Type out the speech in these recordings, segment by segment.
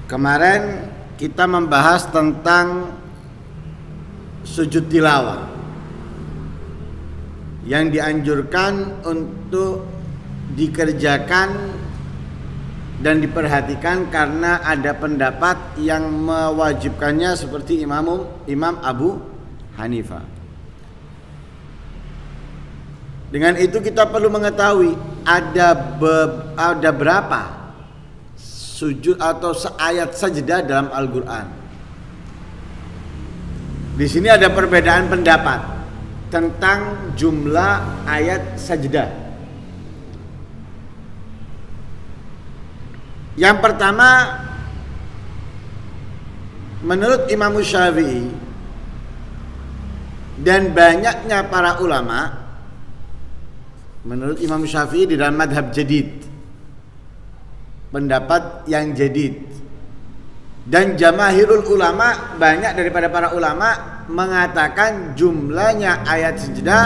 Kemarin kita membahas tentang sujud tilawah yang dianjurkan untuk dikerjakan dan diperhatikan karena ada pendapat yang mewajibkannya seperti Imam Abu Hanifah. Dengan itu kita perlu mengetahui ada berapa sujud atau ayat sajdah dalam Al-Qur'an. Di sini ada perbedaan pendapat tentang jumlah ayat sajdah. Yang pertama, menurut Imam Syafi'i dan banyaknya para ulama, menurut Imam Syafi'i di dalam madhab jadid, pendapat yang jadid, dan jamaahirul ulama, banyak daripada para ulama mengatakan jumlahnya ayat sajdah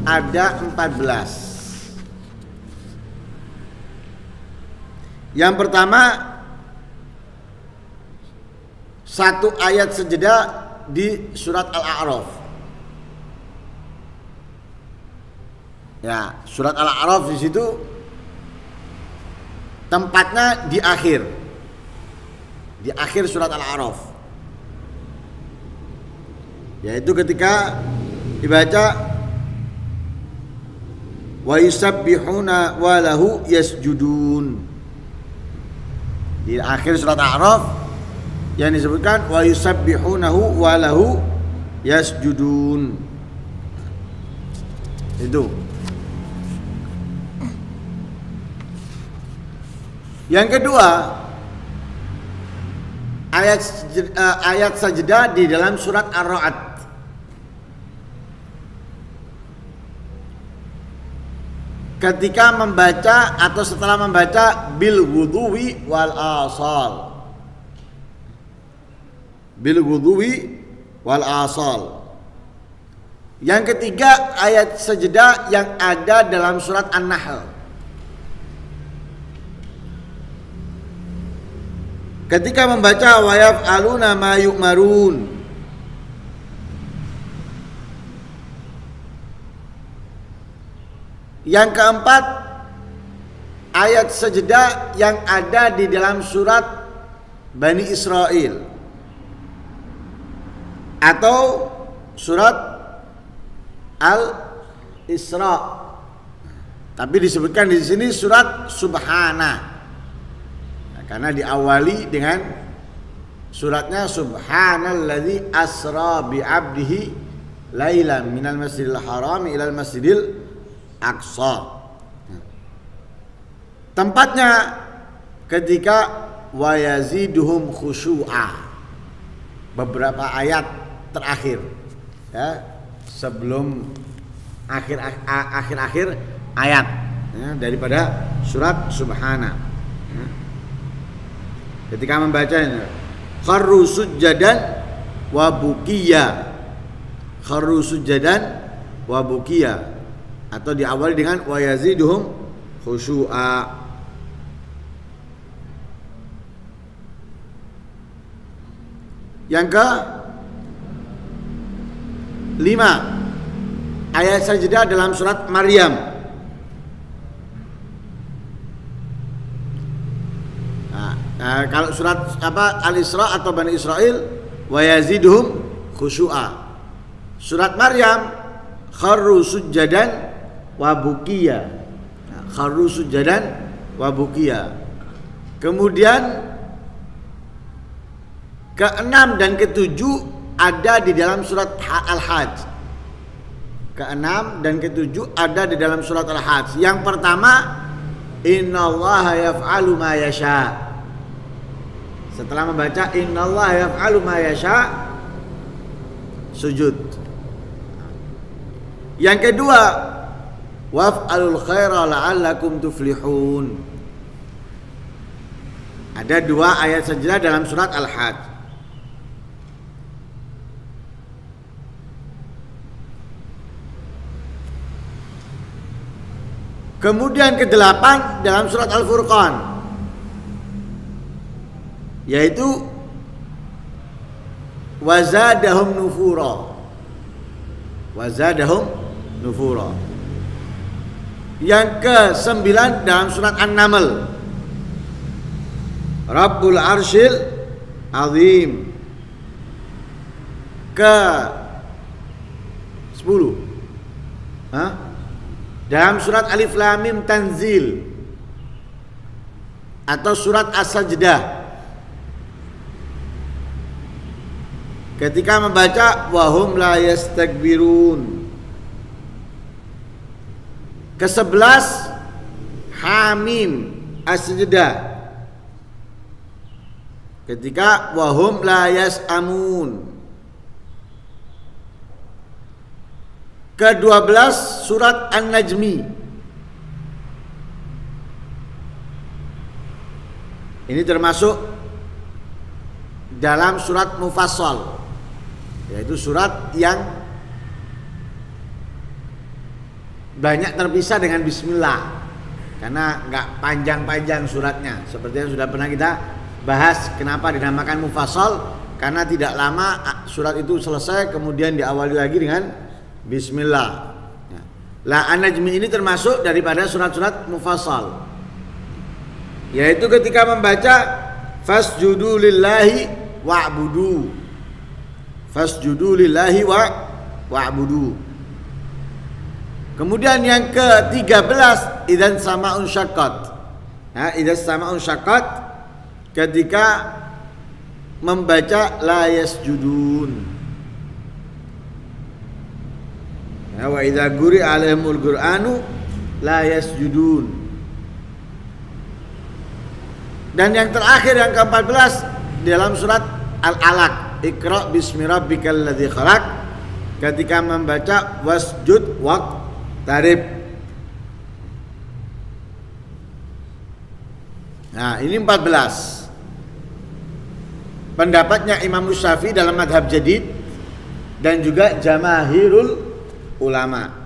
ada 14. Yang pertama, satu ayat sajdah di surat Al-A'raf. Ya, surat Al-A'raf di situ tempatnya di akhir surat Al-A'raf, yaitu ketika dibaca wa yusabbihuna wa lahu yasjudun. Di akhir surat Al-A'raf yang disebutkan wa yusabbihunahu wa lahu yasjudun. Itu. Yang kedua, ayat sajdah di dalam surat Ar-Ra'd. Ketika membaca atau setelah membaca bil wudhu'i wal asal. Bil wudhu'i wal asal. Yang ketiga, ayat sajdah yang ada dalam surat An-Nahl. Ketika membaca wa yaf'aluna ma yu'marun. Yang keempat, ayat sajdah yang ada di dalam surat Bani Israel atau surat Al-Isra. Tapi disebutkan di sini surat Subhana. Karena diawali dengan suratnya subhanalladzi asra bi 'abdihi lailan minal masjidil haram ilal masjidil aqsa. Tempatnya ketika wa yaziduhum khusyu'a. Beberapa ayat terakhir, ya, sebelum akhir ayat, ya, daripada surat Subhana. Ketika membacanya kharru sujjadan wa bukiya, kharru sujjadan wa bukiya, atau diawali dengan wa yaziduhum khusyu'a. Yang ke 5, ayat sajdah dalam surat Maryam. Kalau surat Al-Isra atau Bani Israel wa yaziduhum khusyu'a. Surat Maryam kharru sujjadan wa bukiya. Kharru sujjadan wa bukiya. Kemudian ke-6 dan ke-7 ada di dalam surat Al-Hajj. Ke-6 dan ke-7 ada di dalam surat Al-Hajj. Yang pertama, innallaha yaf'alu ma yasha'. Setelah membaca innallaha yaf'alu ma yasha', sujud. Yang kedua, waf'alul khaira la'allakum tuflihun. Ada 2 ayat sajdah dalam surat Al-Hajj. Kemudian ke-8 dalam surat Al-Furqan. yaitu wazadahum nufura. Wazadahum nufura. Yang ke-9 dalam surat An-Naml, Rabbul Arsyil Azim. Ke-10 dalam surat Alif Lam Mim Tanzil atau surat As-Sajdah, ketika membaca wahum la yastakbirun. Ke-11 Hamim As-Sajdah, ketika wahum la yas'amun. Ke-12 surat An-Najmi. Ini termasuk dalam surat Mufassal, yaitu surat yang banyak terpisah dengan bismillah, karena nggak panjang-panjang suratnya. Seperti yang sudah pernah kita bahas, kenapa dinamakan Mufassal, karena tidak lama surat itu selesai kemudian diawali lagi dengan bismillah. Lah An-Najmi ini termasuk daripada surat-surat Mufassal, yaitu ketika membaca fasjudu lillahi wa'budu. Fasjudu lillahi wa'budu. Kemudian yang ke-13 idzan sama'un syaqqat. Idzan sama'un syaqqat, ketika membaca la yasjudun. Wa idza quri'a 'alaihimul Qur'anu la yasjudun. Dan yang terakhir yang ke-14 dalam surat Al-Alaq, Iqra bismi rabbikal ladzi khalaq, ketika membaca wasjud waqtarib. Nah, ini 14. Pendapatnya Imam Syafi'i dalam madhab jadid dan juga jamaahirul ulama.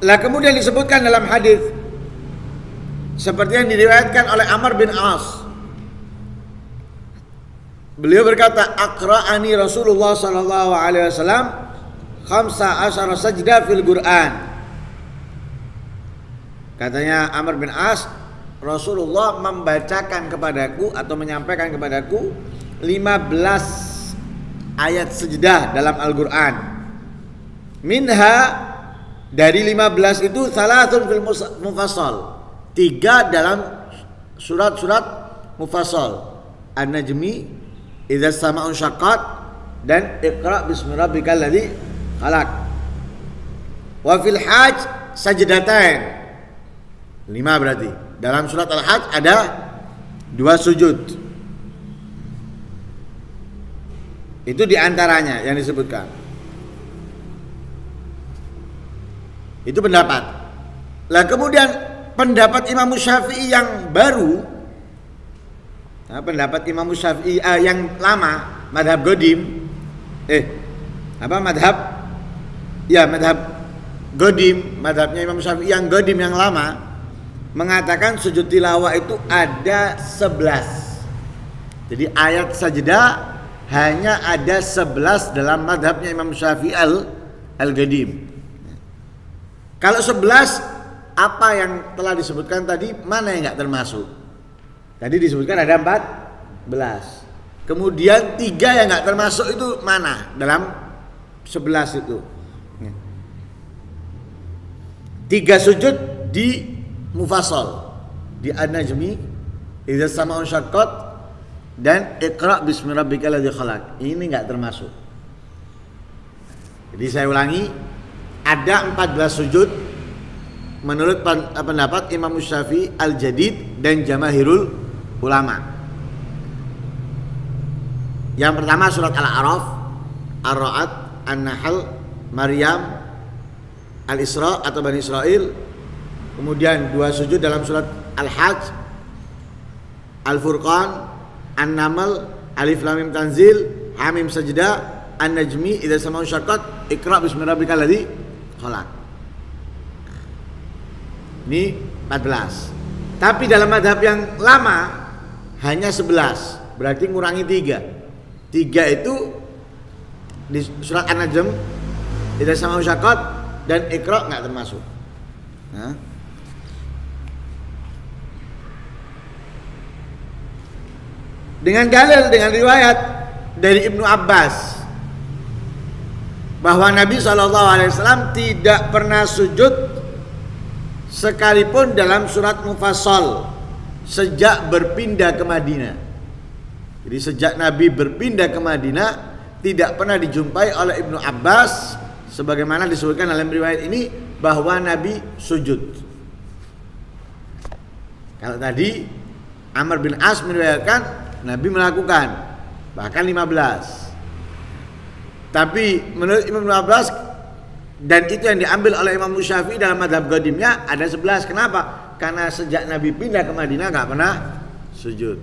Lah kemudian disebutkan dalam hadis seperti yang diriwayatkan oleh Amr bin As. Beliau berkata, "Aqra'ani Rasulullah sallallahu alaihi wasallam 15 sajdah fil Qur'an." Katanya Amr bin As, Rasulullah membacakan kepadaku atau menyampaikan kepadaku 15 ayat sajdah dalam Al-Qur'an. Minha, dari 15 itu salatun fil mufassal, 3 dalam surat-surat mufassal. An-Najmi, idza sama'un syaqqat, dan Iqra bismi rabbikal ladzi khalaq. Wa fil hajj sajdatain. 5 berarti. Dalam surat Al-Hajj ada 2 sujud. Itu diantaranya yang disebutkan. Itu pendapat. Lah kemudian pendapat Imam Syafi'i yang baru, pendapat Imam Syafi'i yang lama, madhab Qadim, madhab Qadim, madhabnya Imam Syafi'i yang Qadim yang lama, mengatakan sujud tilawah itu ada 11. Jadi ayat sajdah hanya ada 11 dalam madhabnya Imam Syafi'i al-Qadim. Kalau 11, apa yang telah disebutkan tadi, mana yang enggak termasuk? Tadi disebutkan ada 14. Kemudian 3 yang enggak termasuk itu mana dalam 11 itu? 3 sujud di Mufassal, di An-Najmi, idza sama'un syaqqat, dan Iqra bismi rabbikal ladzi khalaq. Ini enggak termasuk. Jadi saya ulangi, ada 14 sujud menurut pendapat Imam Syafi'i al-Jadid dan jamaahirul ulama. Yang pertama surat Al-A'raf, Ar-Ra'd, An-Nahl, Maryam, Al-Isra atau Bani Israil. Kemudian 2 sujud dalam surat Al-Hajj, Al-Furqan, An-Naml, Alif Lam Mim Tanzil, Hamim Sajdah, An-Najmi, idza sama'un syaqqat, Iqra bismi rabbikal ladzi khalaq. Ini 14. Tapi dalam mazhab yang lama hanya 11. Berarti ngurangi 3. 3 itu di surat An-Najm, Idza Sama'u Syaqqat dan Iqra enggak termasuk. Nah. Dengan dalil, dengan riwayat dari Ibnu Abbas bahwa Nabi SAW tidak pernah sujud sekalipun dalam surat Mufassal sejak berpindah ke Madinah. Jadi sejak Nabi berpindah ke Madinah tidak pernah dijumpai oleh Ibnu Abbas sebagaimana disebutkan dalam riwayat ini bahwa Nabi sujud. Kalau tadi Amr bin As meriwayatkan Nabi melakukan bahkan 15. Tapi menurut Imam Abbas dan itu yang diambil oleh Imam Syafi'i dalam mazhab qadimnya ada 11. Kenapa? Karena sejak Nabi pindah ke Madinah enggak pernah sujud.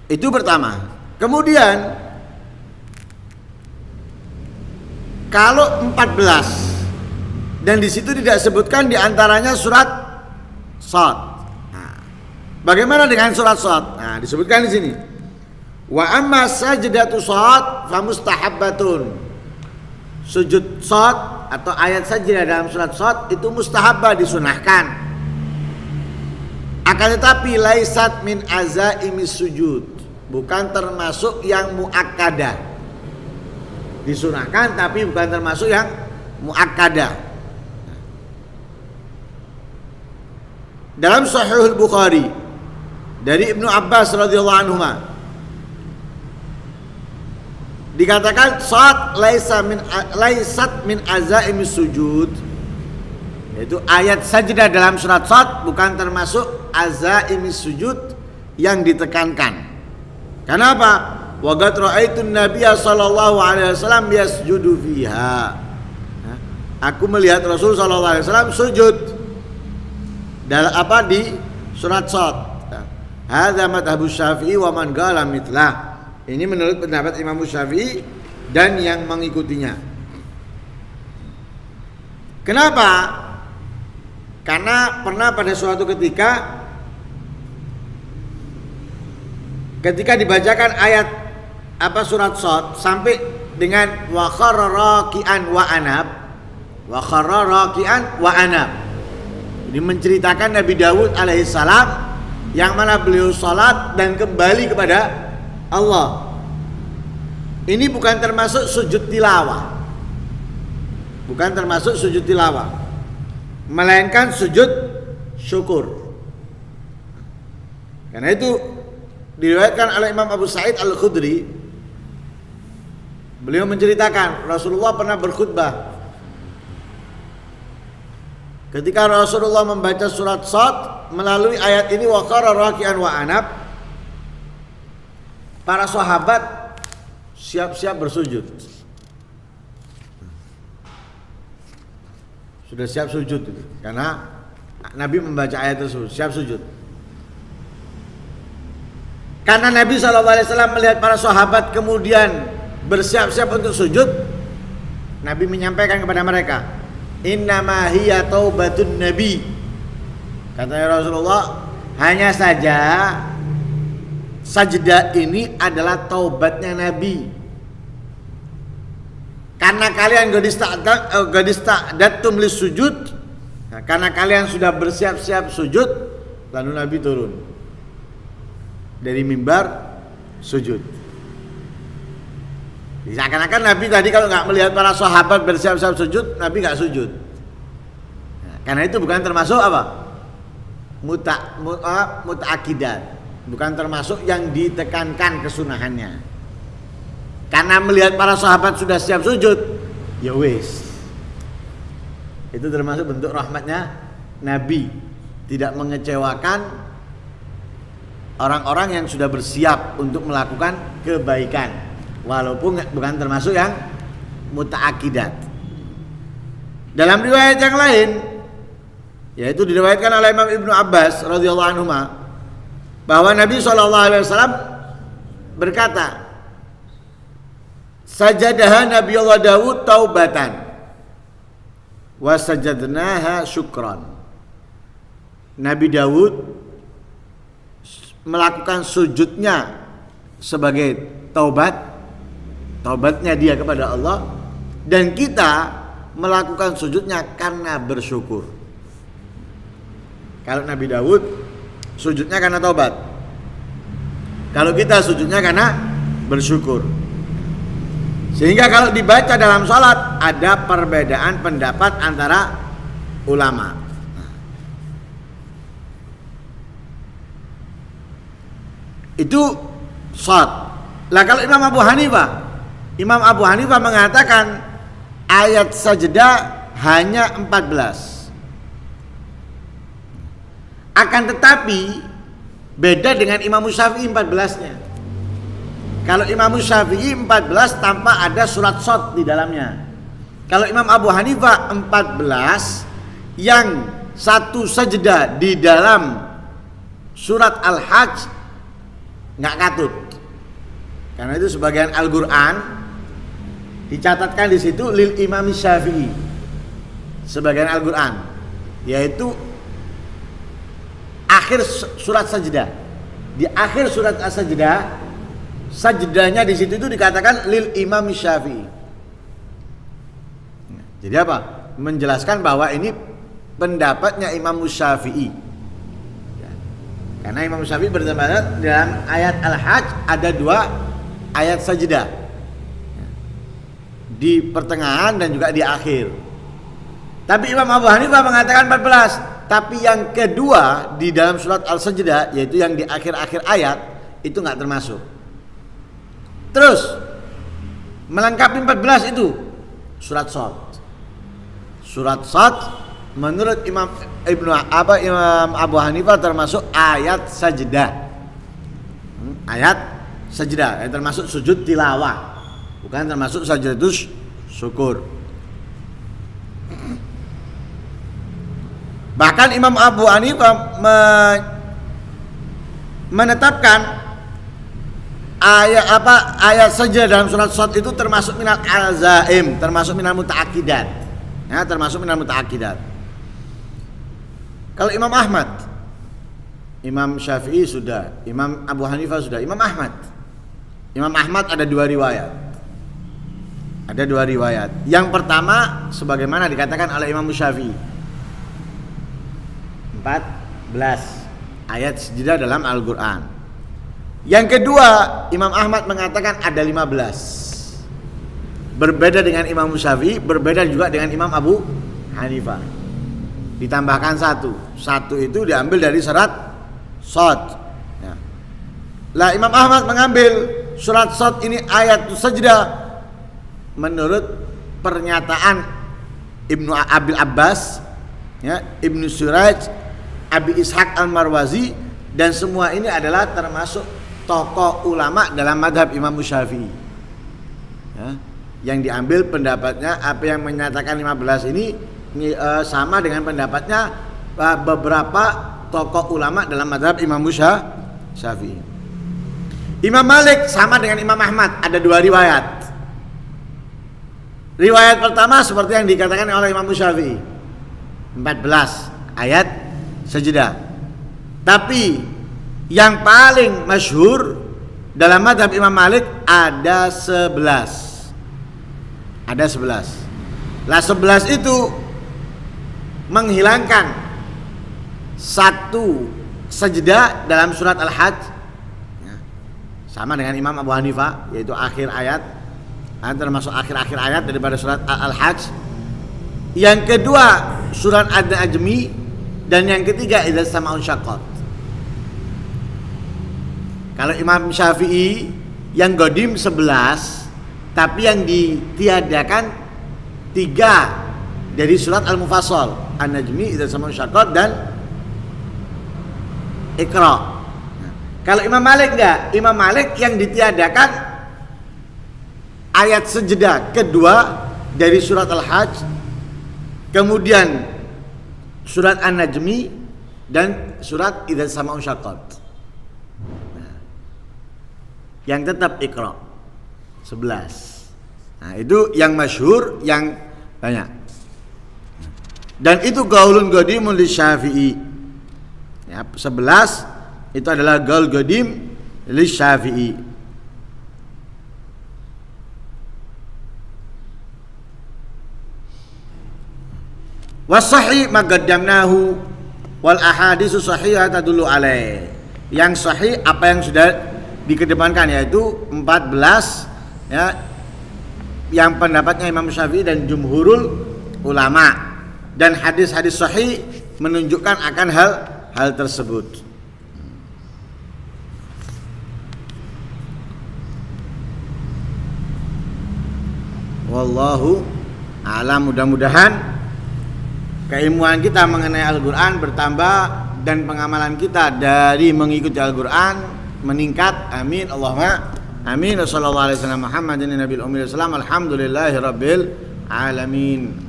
Itu pertama. Kemudian kalau 14 dan di situ tidak sebutkan diantaranya surat Shad. Nah, bagaimana dengan surat Shad? Nah, disebutkan di sini. Wa amma sajdatu Shad fa mustahabbatun. Sujud Shad atau ayat sajdah dalam surat Shad itu mustahabbah, disunahkan. Akan tetapi laisat min azaimis sujud, bukan termasuk yang muakkadah. Disunahkan tapi bukan termasuk yang muakkadah. Dalam Sahihul Bukhari dari Ibnu Abbas radhiyallahu anhu dikatakan salat laisat min azaimis sujud, yaitu ayat sajdah dalam surat Shad bukan termasuk azaimis sujud yang ditekankan. Kenapa? Wa qad ra'aitun nabiyya sallallahu alaihi wasallam yasjudu fiha. Aku melihat Rasul sallallahu alaihi wasallam sujud dalam di surat Shad. Hadza madhhabu Syafi'i wa man qala mithlah. Ini menurut pendapat Imam Syafi'i dan yang mengikutinya. Kenapa? Karena pernah pada suatu ketika dibacakan ayat surat Shad sampai dengan wa kharra raki'an wa anab. Ini menceritakan Nabi Daud alaihissalam yang mana beliau salat dan kembali kepada Allah. Ini bukan termasuk sujud tilawah. Bukan termasuk sujud tilawah, melainkan sujud syukur. Karena itu diriwayatkan oleh Imam Abu Sa'id Al-Khudri, beliau menceritakan Rasulullah pernah berkhutbah. Ketika Rasulullah membaca surat Shad melalui ayat ini wa qara raki'an wa anab, para sahabat siap-siap bersujud. Sudah siap sujud itu. Karena Nabi membaca ayat tersebut, siap sujud. Karena Nabi SAW melihat para sahabat kemudian bersiap-siap untuk sujud, Nabi menyampaikan kepada mereka, innama hiya taubatun nabi. Kata Rasulullah, hanya saja sajdah ini adalah taubatnya Nabi. Karena kalian gadista'datum lis sujud, karena kalian sudah bersiap-siap sujud, lalu Nabi turun dari mimbar sujud. Seakan-akan Nabi tadi kalau nggak melihat para sahabat bersiap-siap sujud, Nabi nggak sujud. Karena itu bukan termasuk muta'akidat, bukan termasuk yang ditekankan kesunahannya. Karena melihat para sahabat sudah siap sujud, ya wis. Itu termasuk bentuk rahmatnya Nabi, tidak mengecewakan orang-orang yang sudah bersiap untuk melakukan kebaikan, walaupun bukan termasuk yang muta'akidat. Dalam riwayat yang lain, yaitu diriwayatkan oleh Imam Ibnu Abbas radhiyallahu anhu bahwa Nabi SAW berkata, Sajadaha Nabiullah Daud taubatan wa sajadnaha syukran. Nabi Daud melakukan sujudnya sebagai taubatnya dia kepada Allah, dan kita melakukan sujudnya karena bersyukur. Kalau Nabi Daud sujudnya karena taubat, kalau kita sujudnya karena bersyukur. Sehingga kalau dibaca dalam sholat ada perbedaan pendapat antara ulama. Itu sholat. Lah kalau Imam Abu Hanifah mengatakan ayat sajdah hanya 14. Akan tetapi beda dengan Imam Syafi'i 14-nya. Kalau Imam Syafi'i 14 tanpa ada surat shad di dalamnya. Kalau Imam Abu Hanifah 14 yang satu sajdah di dalam surat Al-Hajj nggak katut. Karena itu sebagian Al-Quran dicatatkan di situ lil Imam Syafi'i. Sebagian Al-Quran yaitu akhir surat sajdah. Di akhir surat As-Sajdah, sajdahnya di situ itu dikatakan lil Imam Syafi'i. Jadi apa? Menjelaskan bahwa ini pendapatnya Imam Syafi'i. Karena Imam Syafi'i berpendapat dalam ayat Al-Hajj ada 2 ayat sajdah. Di pertengahan dan juga di akhir. Tapi Imam Abu Hanifah mengatakan 14. Tapi yang kedua di dalam surat Al-Sajdah, yaitu yang di akhir-akhir ayat, itu nggak termasuk. Terus melengkapi 14 itu surat Shad. Surat Shad menurut Imam Abu Hanifah termasuk ayat sajdah. Ayat sajdah, termasuk sujud tilawah. Bukan termasuk sajdatus syukur. Bahkan Imam Abu Hanifah menetapkan ayat saja dalam surat Shad itu termasuk minal azaim, termasuk minal muta'akkidat. Ya, termasuk minal muta'akkidat. Kalau Imam Ahmad, Imam Syafi'i sudah, Imam Abu Hanifah sudah, Imam Ahmad ada 2 riwayat. Ada 2 riwayat. Yang pertama sebagaimana dikatakan oleh Imam Syafi'i, 14 ayat sajdah dalam Al-Quran. Yang kedua Imam Ahmad mengatakan ada 15. Berbeda dengan Imam Syafi'i, berbeda juga dengan Imam Abu Hanifah. Ditambahkan 1 itu diambil dari surat Shad ya. Lah Imam Ahmad mengambil surat Shad ini ayat sajdah menurut pernyataan Ibnu Abil Abbas ya, Ibnu Suraj, Abi Ishaq Al-Marwazi, dan semua ini adalah termasuk tokoh ulama dalam madhab Imam Syafi'i ya, yang diambil pendapatnya apa yang menyatakan 15 ini sama dengan pendapatnya beberapa tokoh ulama dalam madhab Imam Syafi'i. Imam Malik sama dengan Imam Ahmad, ada 2 riwayat. Riwayat pertama seperti yang dikatakan oleh Imam Syafi'i, 14 ayat sajdah. Tapi yang paling masyhur dalam mazhab Imam Malik ada 11. Ada 11. Lah 11 itu menghilangkan 1 sajdah dalam surat Al-Hajj ya, sama dengan Imam Abu Hanifah, yaitu akhir ayat, termasuk akhir-akhir ayat daripada surat Al-Hajj. Yang kedua surat An-Najmi, dan yang ketiga idza sama'un syaqqat. Kalau Imam Syafi'i yang godim 11, tapi yang ditiadakan 3 dari surat Al-Mufassal, An-Najmi, idza sama'un syaqqat, dan Iqra. Kalau Imam Malik enggak, Imam Malik yang ditiadakan ayat sajdah kedua dari surat Al-Hajj, kemudian surat An-Najmi, dan surat idza sama'un syaqqat. Yang tetap Iqra 11. Nah, itu yang masyhur, yang banyak. Dan itu gaulun qadimun li Syafi'i. Ya, 11 itu adalah gaul qadim li Syafi'i. Wasahih maqaddamnahu wal ahaditsu sahihah tadullu alaih. Yang sahih apa yang sudah dikedepankan, yaitu 14 ya, yang pendapatnya Imam Syafi'i dan jumhurul ulama, dan hadis-hadis sahih menunjukkan akan hal tersebut. Wallahu a'lam. Mudah-mudahan keilmuan kita mengenai Al-Quran bertambah dan pengamalan kita dari mengikuti Al-Quran meningkat. Amin. Allahumma amin. Wassallallahu alaihi wasallam Muhammadin nabiyil ummi. Alhamdulillahi rabbil alamin.